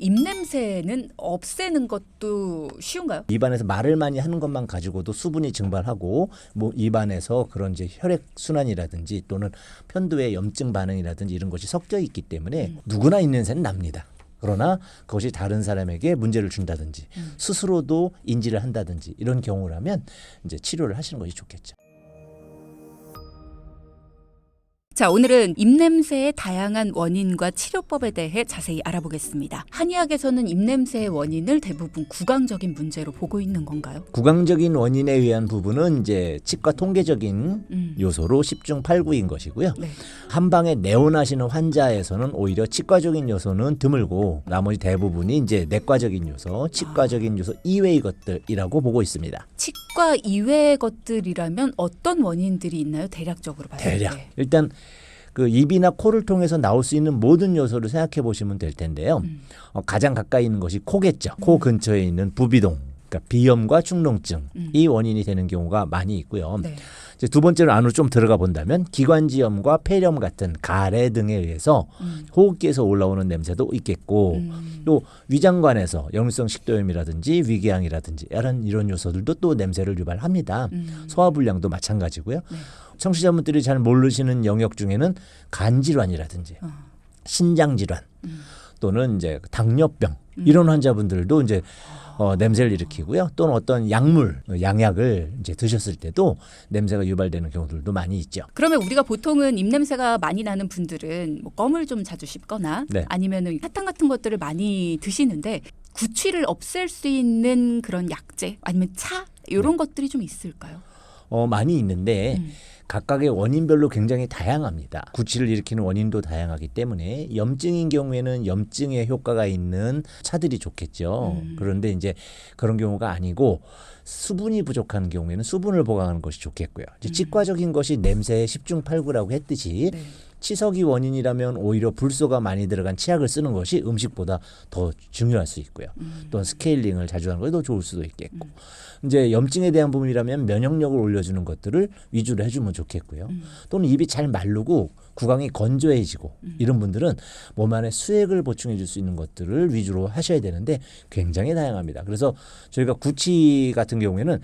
입냄새는 없애는 것도 쉬운가요? 입안에서 말을 많이 하는 것만 가지고도 수분이 증발하고 뭐 입안에서 그런 이제 혈액 순환이라든지 또는 편도의 염증 반응이라든지 이런 것이 섞여 있기 때문에 누구나 입냄새는 납니다. 그러나 그것이 다른 사람에게 문제를 준다든지 스스로도 인지를 한다든지 이런 경우라면 이제 치료를 하시는 것이 좋겠죠. 자, 오늘은 입냄새의 다양한 원인과 치료법에 대해 자세히 알아보겠습니다. 한의학에서는 입냄새의 원인을 대부분 구강적인 문제로 보고 있는 건가요? 구강적인 원인에 의한 부분은 이제 치과 통계적인 요소로 10중 8구인 것이고요. 네. 한방에 내원하시는 환자에서는 오히려 치과적인 요소는 드물고 나머지 대부분이 이제 내과적인 요소, 치과적인 요소 이외의 것들이라고 보고 있습니다. 치과 이외의 것들이라면 어떤 원인들이 있나요? 대략적으로 봤을 대략 때. 일단 그 입이나 코를 통해서 나올 수 있는 모든 요소를 생각해 보시면 될 텐데요. 가장 가까이 있는 것이 코겠죠. 코 근처에 있는 부비동, 그러니까 비염과 축농증이 원인이 되는 경우가 많이 있고요. 네. 이제 두 번째로 안으로 좀 들어가 본다면 기관지염과 폐렴 같은 가래 등에 의해서 호흡기에서 올라오는 냄새도 있겠고 또 위장관에서 역류성 식도염이라든지 위궤양이라든지 이런 요소들도 또 냄새를 유발합니다. 소화불량도 마찬가지고요. 네. 청취자분들이 잘 모르시는 영역 중에는 간질환이라든지 신장질환 또는 이제 당뇨병 이런 환자분들도 이제 냄새를 일으키고요. 또는 어떤 약물, 양약을 이제 드셨을 때도 냄새가 유발되는 경우들도 많이 있죠. 그러면 우리가 보통은 입냄새가 많이 나는 분들은 뭐 껌을 좀 자주 씹거나 네. 아니면은 사탕 같은 것들을 많이 드시는데 구취를 없앨 수 있는 그런 약재 아니면 차 이런 것들이 좀 있을까요? 많이 있는데 각각의 원인별로 굉장히 다양합니다. 구취를 일으키는 원인도 다양하기 때문에 염증인 경우에는 염증에 효과가 있는 차들이 좋겠죠. 그런데 이제 그런 경우가 아니고 수분이 부족한 경우에는 수분을 보강하는 것이 좋겠고요. 이제 치과적인 것이 냄새의 10중 8구라고 했듯이 네. 치석이 원인이라면 오히려 불소가 많이 들어간 치약을 쓰는 것이 음식보다 더 중요할 수 있고요. 또는 스케일링을 자주 하는 것이 더 좋을 수도 있겠고. 이제 염증에 대한 부분이라면 면역력을 올려주는 것들을 위주로 해주면 좋겠고요. 또는 입이 잘 마르고 구강이 건조해지고 이런 분들은 몸 안에 수액을 보충해 줄 수 있는 것들을 위주로 하셔야 되는데 굉장히 다양합니다. 그래서 저희가 구취 같은 경우에는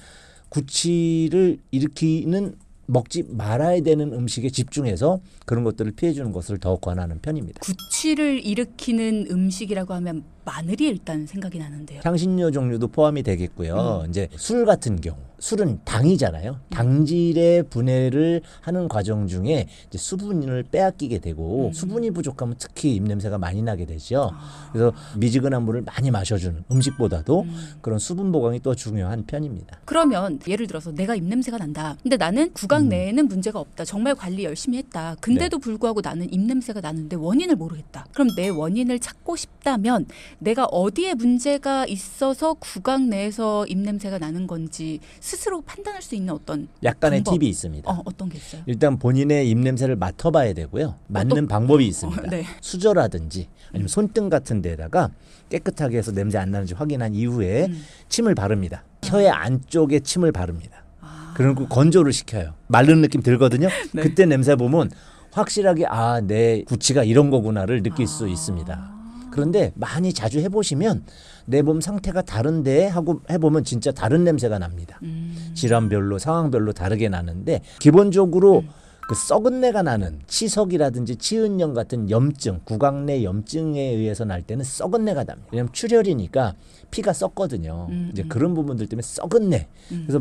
구취를 일으키는 먹지 말아야 되는 음식에 집중해서 그런 것들을 피해주는 것을 더 권하는 편입니다. 구취를 일으키는 음식이라고 하면 마늘이 일단 생각이 나는데요. 향신료 종류도 포함이 되겠고요. 이제 술 같은 경우, 술은 당이잖아요. 당질의 분해를 하는 과정 중에 이제 수분을 빼앗기게 되고 수분이 부족하면 특히 입냄새가 많이 나게 되죠. 그래서 미지근한 물을 많이 마셔주는 음식보다도 그런 수분 보강이 또 중요한 편입니다. 그러면 예를 들어서 내가 입냄새가 난다. 근데 나는 구강 내에는 문제가 없다. 정말 관리 열심히 했다. 근데도 불구하고 나는 입냄새가 나는데 원인을 모르겠다. 그럼 내 원인을 찾고 싶다면 내가 어디에 문제가 있어서 구강 내에서 입냄새가 나는 건지 스스로 판단할 수 있는 어떤 약간의 방법. 팁이 있습니다. 어떤 게 있어요? 일단 본인의 입냄새를 맡아봐야 되고요. 맡는 방법이 있습니다. 네. 수저라든지 아니면 손등 같은 데다가 깨끗하게 해서 냄새 안 나는지 확인한 이후에 침을 바릅니다. 혀의 안쪽에 침을 바릅니다. 그리고 건조를 시켜요. 마른 느낌 들거든요. 네. 그때 냄새 보면 확실하게 내 구취가 이런 거구나를 느낄 수 있습니다. 그런데 많이 자주 해보시면 내 몸 상태가 다른데 하고 해보면 진짜 다른 냄새가 납니다. 질환별로 상황별로 다르게 나는데 기본적으로 그 썩은 내가 나는 치석이라든지 치은염 같은 염증, 구강 내 염증에 의해서 날 때는 썩은 내가 납니다. 왜냐하면 출혈이니까 피가 썩거든요. 이제 그런 부분들 때문에 썩은 내. 그래서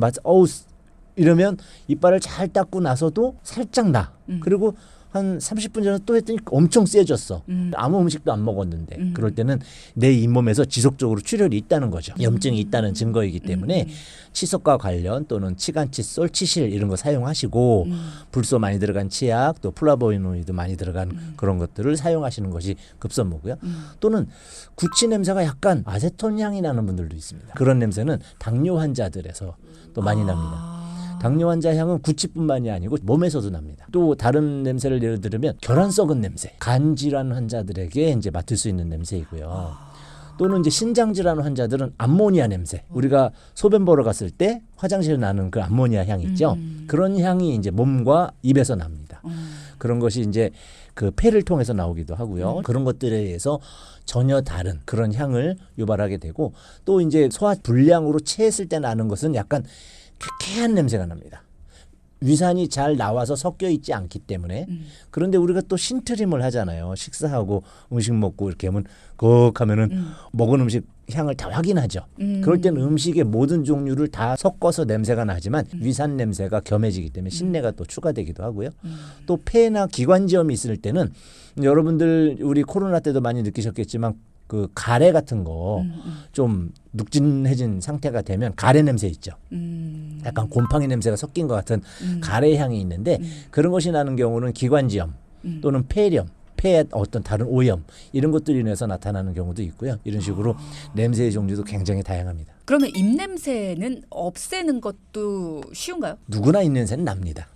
이러면 이빨을 잘 닦고 나서도 살짝 나. 그리고 한 30분 전에 또 했더니 엄청 세졌어. 아무 음식도 안 먹었는데 그럴 때는 내 잇몸에서 지속적으로 출혈이 있다는 거죠. 염증이 있다는 증거이기 때문에 치석과 관련 또는 치간칫솔, 치실 이런 거 사용하시고 불소 많이 들어간 치약 또 플라보노이드 많이 들어간 그런 것들을 사용하시는 것이 급선무고요. 또는 구취 냄새가 약간 아세톤 향이 나는 분들도 있습니다. 그런 냄새는 당뇨 환자들에서 또 많이 납니다. 당뇨 환자 향은 구취뿐만이 아니고 몸에서도 납니다. 또 다른 냄새를 예를 들면 결안 썩은 냄새, 간 질환 환자들에게 이제 맡을 수 있는 냄새이고요. 또는 이제 신장 질환 환자들은 암모니아 냄새. 우리가 소변 보러 갔을 때 화장실에 나는 그 암모니아 향 있죠. 그런 향이 이제 몸과 입에서 납니다. 그런 것이 이제 그 폐를 통해서 나오기도 하고요. 그런 것들에 의해서 전혀 다른 그런 향을 유발하게 되고 또 이제 소화 불량으로 체했을 때 나는 것은 약간 쾌쾌한 냄새가 납니다. 위산이 잘 나와서 섞여 있지 않기 때문에 그런데 우리가 또 신트림을 하잖아요. 식사하고 음식 먹고 이렇게 하면 꺽 하면은 먹은 음식 향을 다 확인하죠. 그럴 때는 음식의 모든 종류를 다 섞어서 냄새가 나지만 위산 냄새가 겸해지기 때문에 신내가 또 추가되기도 하고요. 또 폐나 기관지염이 있을 때는 여러분들 우리 코로나 때도 많이 느끼셨겠지만 그 가래 같은 거 좀 눅진해진 상태가 되면 가래 냄새 있죠. 약간 곰팡이 냄새가 섞인 것 같은 가래 향이 있는데 그런 것이 나는 경우는 기관지염 또는 폐렴, 폐의 어떤 다른 오염 이런 것들로 인해서 나타나는 경우도 있고요. 이런 식으로 냄새의 종류도 굉장히 다양합니다. 그러면 입냄새는 없애는 것도 쉬운가요? 누구나 입냄새는 납니다.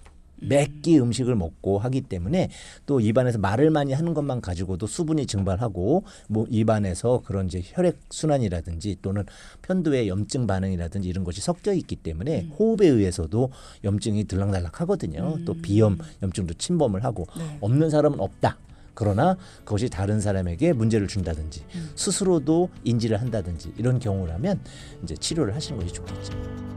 매끼 음식을 먹고 하기 때문에 또 입안에서 말을 많이 하는 것만 가지고도 수분이 증발하고 뭐 입안에서 그런 이제 혈액 순환이라든지 또는 편도의 염증 반응이라든지 이런 것이 섞여 있기 때문에 호흡에 의해서도 염증이 들락날락 하거든요. 또 비염 염증도 침범을 하고 없는 사람은 없다. 그러나 그것이 다른 사람에게 문제를 준다든지 스스로도 인지를 한다든지 이런 경우라면 이제 치료를 하시는 것이 좋겠죠.